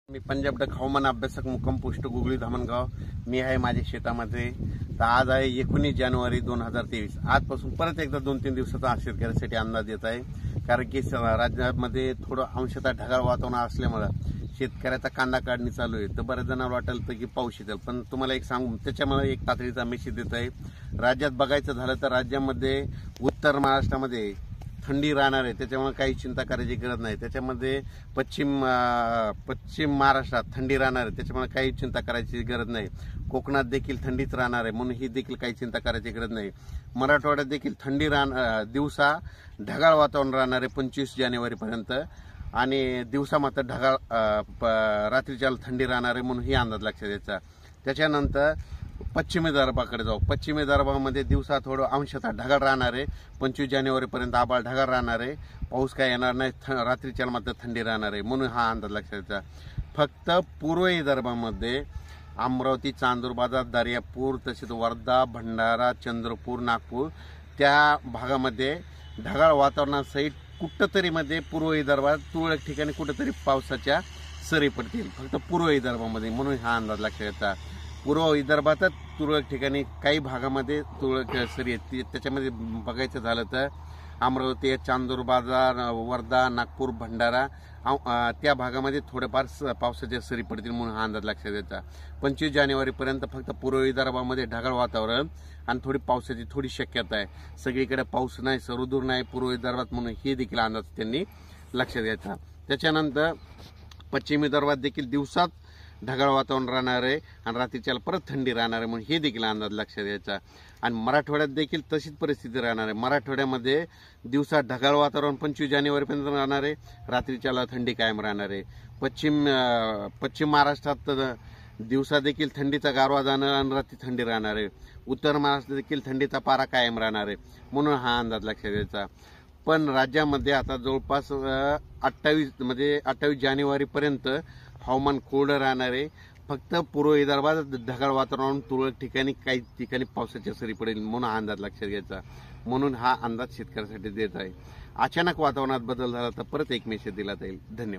मी Punjab duck हवामान अभ्यासक मुक्काम पोस्ट गुगळी धामणगाव। मी आहे माझ्या शेतामध्ये। तर आज आहे 19 जानेवारी 2023। आजपासून परत एकदा 2-3 दिवसाचा शेतकऱ्यांसाठी अंदाज येत आहे, कारण की राज्यामध्ये थोडं अंशतः ढगाळ वातावरण असल्यामुळे शेतकऱ्याचा कांदा काढणी चालू आहे। तर बऱ्याच जणांना वाटेल की पाऊस येईल, पण तुम्हाला एक सांगू, त्याच्यामुळे एक तातडीचा मेसेज देत आहे। राज्यात बघायचं झालं तर राज्यामध्ये उत्तर महाराष्ट्रामध्ये थंडी राहणार आहे, त्याच्यामुळे काही चिंता करायची गरज नाही। त्याच्यामध्ये पश्चिम महाराष्ट्रात थंडी राहणार आहे, त्याच्यामुळे काही चिंता करायची गरज नाही। कोकणात देखील थंडीच राहणार आहे, म्हणून ही देखील काही चिंता करायची गरज नाही। मराठवाड्यात देखील थंडी दिवसा ढगाळ वातावरण राहणार आहे 25 जानेवारीपर्यंत, आणि दिवसा मात्र ढगाळ रात्रीच्या थंडी राहणार आहे, म्हणून ही अंदाज लक्षात द्यायचा। त्याच्यानंतर पश्चिमी विदर्भाकडे जाऊ। पश्चिमी विदर्भामध्ये दिवसा थोडं अंशतः ढगाळ राहणार आहे। 25 जानेवारीपर्यंत आभाळ ढगाळ राहणार आहे, पाऊस काय येणार नाही, रात्रीच्या मात्र थंडी राहणार आहे, म्हणून हा अंदाज लक्षात द्यायचा। फक्त पूर्व विदर्भामध्ये अमरावती, चांदूर बाजार, दर्यापूर, तसेच वर्धा, भंडारा, चंद्रपूर, नागपूर त्या भागामध्ये ढगाळ वातावरणासहित कुठंतरी मध्ये पूर्व विदर्भात तुरळक ठिकाणी कुठंतरी पावसाच्या सरी पडतील, फक्त पूर्व विदर्भामध्ये, म्हणून हा अंदाज लक्षात घ्यायचा। पूर्व विदर्भातच तुरळक ठिकाणी काही भागामध्ये तुरळक सरी येते। त्याच्यामध्ये बघायचं झालं तर अमरावती, चांदूर बाजार, वर्धा, नागपूर, भंडारा त्या भागामध्ये थोडेफार पावसाच्या सरी पडतील, म्हणून हा अंदाज लक्षात द्यायचा। 25 जानेवारीपर्यंत फक्त पूर्व विदर्भामध्ये ढगाळ वातावरण आणि थोडी पावसाची थोडी शक्यता आहे। सगळीकडे पाऊस नाही, सर्वदूर नाही पूर्व विदर्भात, म्हणून हे देखील अंदाज त्यांनी लक्षात द्यायचा। त्याच्यानंतर पश्चिम विदर्भात देखील दिवसात ढगाळ वातावरण राहणार आहे आणि रात्रीच्या परत थंडी राहणार आहे, म्हणून हे देखील अंदाज लक्षात द्यायचा। आणि मराठवाड्यात देखील तशीच परिस्थिती राहणार आहे। मराठवाड्यामध्ये दिवसात ढगाळ वातावरण 25 जानेवारीपर्यंत राहणार आहे, रात्रीच्या थंडी कायम राहणार आहे। पश्चिम महाराष्ट्रात दिवसा देखील थंडीचा गारवा जाणार आणि रात्री थंडी राहणार आहे। उत्तर महाराष्ट्रात देखील थंडीचा पारा कायम राहणार आहे, म्हणून हा अंदाज लक्षात द्यायचा। पण राज्यामध्ये आता जवळपास 28 जानेवारीपर्यंत हवामान कोरडं राहणार आहे। फक्त पूर्व विदर्भात ढगाळ वातावरण, तुरळक ठिकाणी काही ठिकाणी पावसाच्या सरी पडेल, म्हणून हा अंदाज लक्षात घ्यायचा। म्हणून हा अंदाज शेतकऱ्यांसाठी देत आहे। अचानक वातावरणात बदल झाला तर परत एक मेसेज दिला जाईल। धन्यवाद।